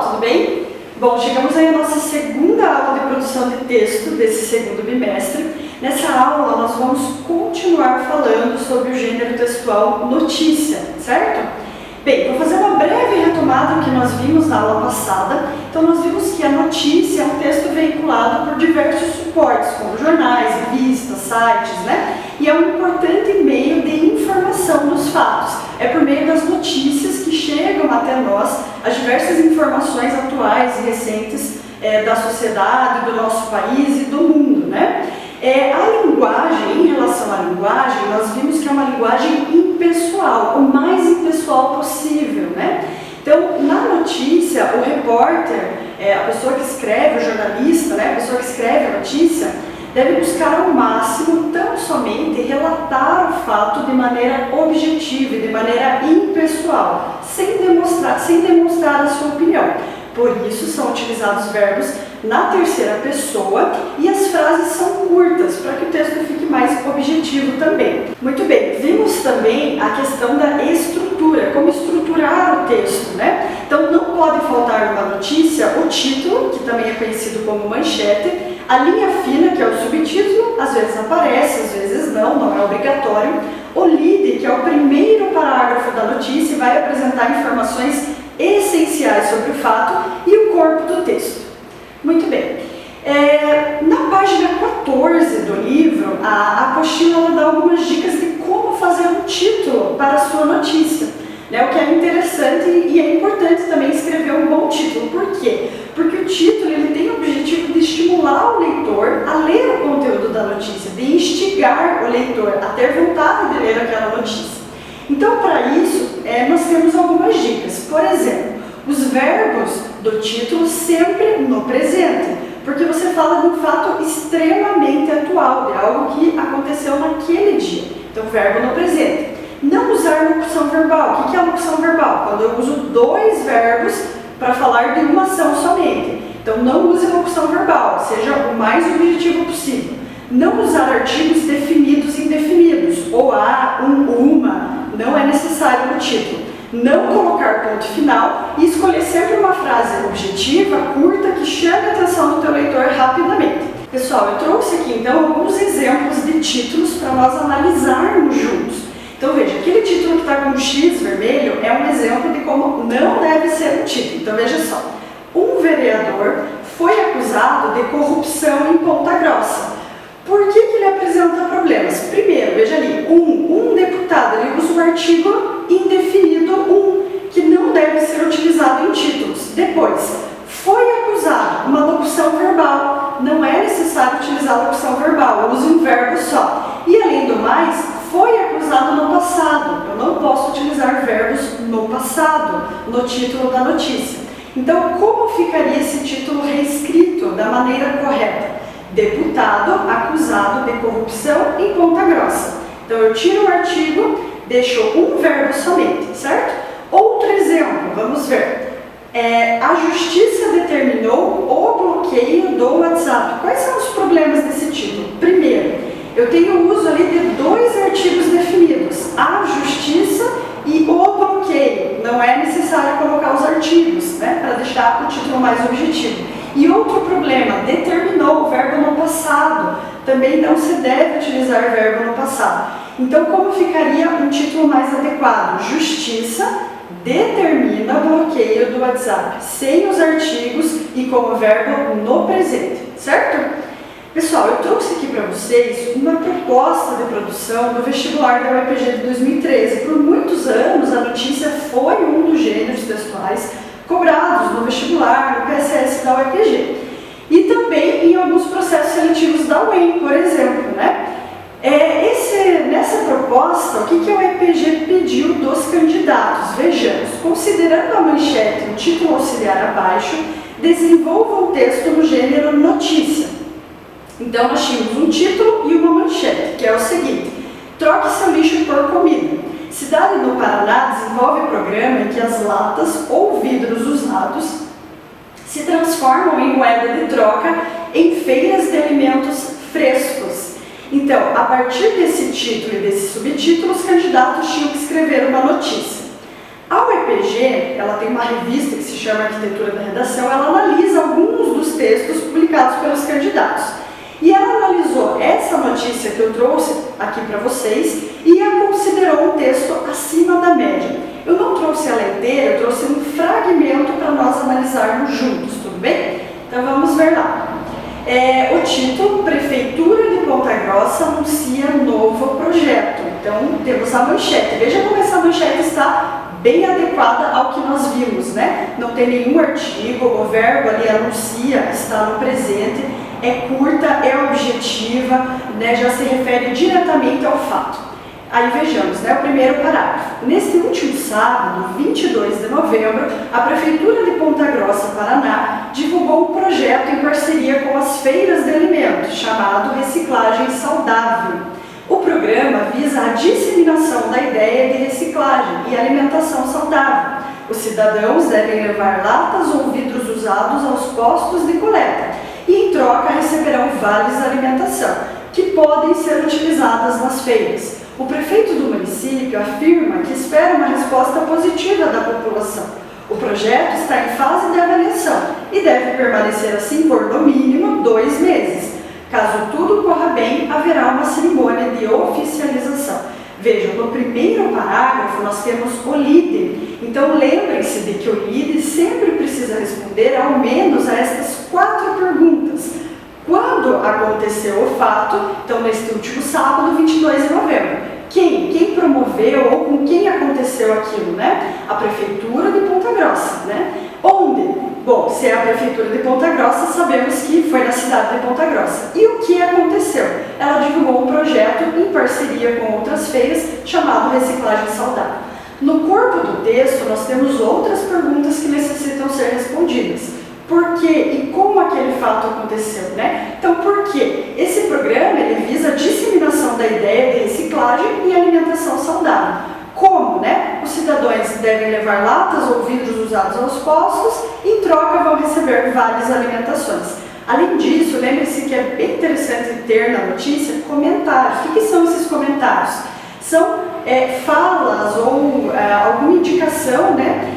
pessoal, tudo bem? Bom, chegamos aí à nossa segunda aula de produção de texto desse segundo bimestre. Nessa aula nós vamos continuar falando sobre o gênero textual notícia, certo? Bem, vou fazer uma breve retomada do que nós vimos na aula passada. Então nós vimos que a notícia é um texto veiculado por diversos suportes, como jornais, revistas, sites, né? E é um importante meio de informação dos fatos. É por meio das notícias que chegam até nós as diversas informações atuais e recentes da sociedade, do nosso país e do mundo, né? A linguagem, em relação à linguagem, nós vimos que é uma linguagem impessoal, o mais impessoal possível, né? Então, na notícia, o repórter, a pessoa que escreve, o jornalista, né, a pessoa que escreve a notícia, deve buscar ao máximo tão somente relatar o fato de maneira objetiva, de maneira impessoal, sem demonstrar a sua opinião. Por isso são utilizados verbos na terceira pessoa e as frases são curtas, para que o texto fique mais objetivo também. Muito bem, vimos também a questão da estrutura, como estruturar o texto, né? Então não pode faltar numa notícia o título, que também é conhecido como manchete, a linha fina, que é o subtítulo, às vezes aparece, às vezes não é obrigatório, o lead, que é o primeiro parágrafo da notícia e vai apresentar informações essenciais sobre o fato, e o corpo do texto. Muito bem. Na página 14 do livro, a apostila dá algumas dicas de como fazer um título para a sua notícia, né? O que é interessante e é importante também escrever um bom título. Por quê? Porque o título ele tem o objetivo de estimular o leitor a ler o conteúdo da notícia, de instigar o leitor a ter vontade de ler aquela notícia. Então, para isso, nós temos algumas dicas. Por exemplo, os verbos do título sempre no presente, porque você fala de um fato extremamente atual, de algo que aconteceu naquele dia. Então, verbo no presente. Não usar locução verbal. O que é locução verbal? Quando eu uso dois verbos para falar de uma ação somente. Então, não use locução verbal, seja o mais objetivo possível. Não usar artigos definidos e indefinidos, ou uma, não é necessário no título. Não colocar ponto final e escolher sempre uma frase objetiva, curta, que chame a atenção do teu leitor rapidamente. Pessoal, eu trouxe aqui então alguns exemplos de títulos para nós analisarmos juntos. Então veja, aquele título que está com um X vermelho é um exemplo de como não deve ser um título. Então veja só, um vereador foi acusado de corrupção em Ponta Grossa. Por que ele apresenta problemas? Primeiro, veja ali, um deputado, ele usa o artigo indefinido que não deve ser utilizado em títulos. Depois, foi acusado, uma locução verbal, não é necessário utilizar a locução verbal, use um verbo só. E além do mais, foi acusado no passado, eu não posso utilizar verbos no passado, no título da notícia. Então, como ficaria esse título reescrito da maneira correta? Deputado acusado de corrupção em Ponta Grossa. Então eu tiro o artigo, deixo um verbo somente, certo? Outro exemplo, vamos ver. A justiça determinou o bloqueio do WhatsApp. Quais são os problemas desse título? Primeiro, eu tenho o uso ali de dois artigos definidos, a justiça e o bloqueio. Não é necessário colocar os artigos, né, para deixar o título mais objetivo. E outro problema, determinou o verbo no passado. Também não se deve utilizar verbo no passado. Então, como ficaria um título mais adequado? Justiça determina o bloqueio do WhatsApp, sem os artigos e como verbo no presente, certo? Pessoal, eu trouxe aqui para vocês uma proposta de produção do vestibular da UEPG de 2013. Por muitos anos, a notícia foi um dos gêneros textuais cobrados no vestibular, no PSS da UEPG. E também em alguns processos seletivos da UEM, por exemplo, né? Nessa proposta, o que a UEPG pediu dos candidatos? Vejamos, considerando a manchete e o título auxiliar abaixo, desenvolva um texto no gênero notícia. Então, nós tínhamos um título e uma manchete, que é o seguinte: troque seu lixo por comida. Cidade do Paraná desenvolve programa em que as latas ou vidros usados se transformam em moeda de troca em feiras de alimentos frescos. Então, a partir desse título e desse subtítulo, os candidatos tinham que escrever uma notícia. A UEPG, ela tem uma revista que se chama Arquitetura da Redação, ela analisa alguns dos textos publicados pelos candidatos. E ela analisou essa notícia que eu trouxe aqui para vocês e a considerou um texto acima da média. Eu não trouxe ela inteira, eu trouxe um fragmento para nós analisarmos juntos, tudo bem? Então vamos ver lá. O título, Prefeitura de Ponta Grossa anuncia novo projeto. Então temos a manchete. Veja como essa manchete está bem adequada ao que nós vimos, né? Não tem nenhum artigo, o verbo ali anuncia, está no presente, é curta, é objetiva, né? Já se refere diretamente ao fato. Aí vejamos, né? O primeiro parágrafo. Neste último sábado, 22 de novembro, a Prefeitura de Ponta Grossa, Paraná, divulgou um projeto em parceria com as feiras de alimentos, chamado Reciclagem Saudável. O programa visa a disseminação da ideia de reciclagem e alimentação saudável. Os cidadãos devem levar latas ou vidros usados aos postos de coleta e, em troca, receberão vales alimentação, que podem ser utilizadas nas feiras. O prefeito do município afirma que espera uma resposta positiva da população. O projeto está em fase de avaliação e deve permanecer assim por, no mínimo, 2 meses. Caso tudo corra bem, haverá uma cerimônia de oficialização. Vejam, no primeiro parágrafo nós temos o líder. Então lembrem-se de que o líder sempre precisa responder ao menos a estas 4 perguntas. Quando aconteceu o fato? Então neste último sábado, 22 de novembro. Quem promoveu ou com quem aconteceu aquilo, né? A Prefeitura de Ponta Grossa, né? Onde? Bom, se é a Prefeitura de Ponta Grossa, sabemos que foi na cidade de Ponta Grossa. E o que aconteceu? Ela divulgou um projeto em parceria com outras feiras chamado Reciclagem Saudável. No corpo do texto, nós temos outras perguntas que necessitam ser respondidas. Por quê e como aquele fato aconteceu, né? Então, por quê? Esse programa ele visa a disseminação da ideia de reciclagem e alimentação saudável. Como, né? Os cidadãos devem levar latas ou vidros usados aos postos e, em troca, vão receber várias alimentações. Além disso, lembre-se que é bem interessante ter na notícia comentários. O que são esses comentários? São falas ou alguma indicação, né,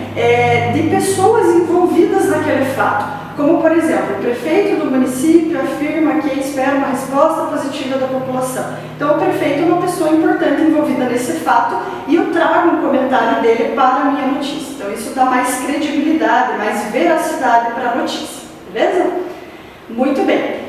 de pessoas envolvidas naquele fato. Como, por exemplo, o prefeito do município afirma que espera uma resposta positiva da população. Então, o prefeito é uma pessoa importante envolvida nesse fato e eu trago um comentário dele para a minha notícia. Então, isso dá mais credibilidade, mais veracidade para a notícia, beleza? Muito bem.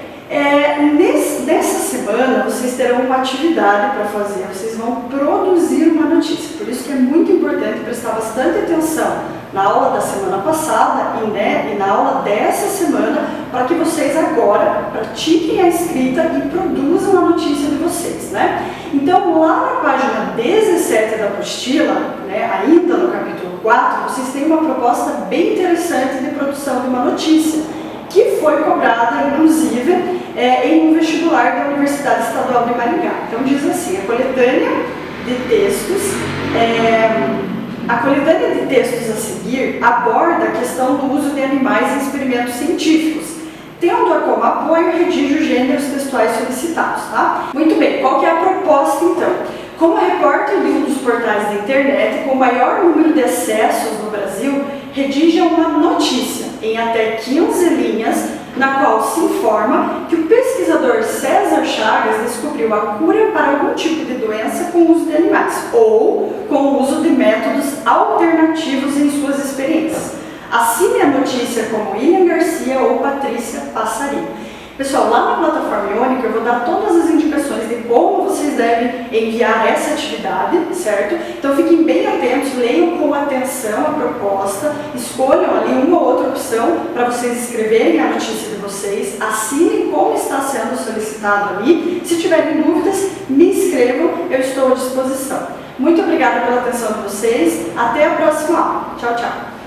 Nessa semana, vocês terão uma atividade para fazer, vocês vão produzir uma notícia. Por isso que é muito importante prestar bastante atenção na aula da semana passada e na aula dessa semana, para que vocês agora pratiquem a escrita e produzam a notícia de vocês, né? Então, lá na página 17 da apostila, né, ainda no capítulo 4, vocês têm uma proposta bem interessante de produção de uma notícia, que foi cobrada, inclusive, em um vestibular da Universidade Estadual de Maringá. Então, diz assim, a coletânea de textos a seguir aborda a questão do uso de animais em experimentos científicos, tendo-a como apoio redige os gêneros textuais solicitados, tá? Muito bem, qual que é a proposta, então? Como repórter de um dos portais da internet com maior número de acessos no Brasil, redige uma notícia em até 15 linhas, na qual se informa que o pesquisador César Chagas descobriu a cura para algum tipo de doença com o uso de animais, ou com o uso de métodos alternativos em suas experiências. Assine a notícia como William Garcia ou Patrícia Passarinho. Pessoal, lá na plataforma Iônica eu vou dar todas as indicações de como vocês devem enviar essa atividade, certo? Então fiquem bem atentos, leiam com atenção a proposta, escolham ali uma ou outra opção para vocês escreverem a notícia de vocês, assinem como está sendo solicitado ali. Se tiverem dúvidas, me escrevam, eu estou à disposição. Muito obrigada pela atenção de vocês, até a próxima aula. Tchau, tchau!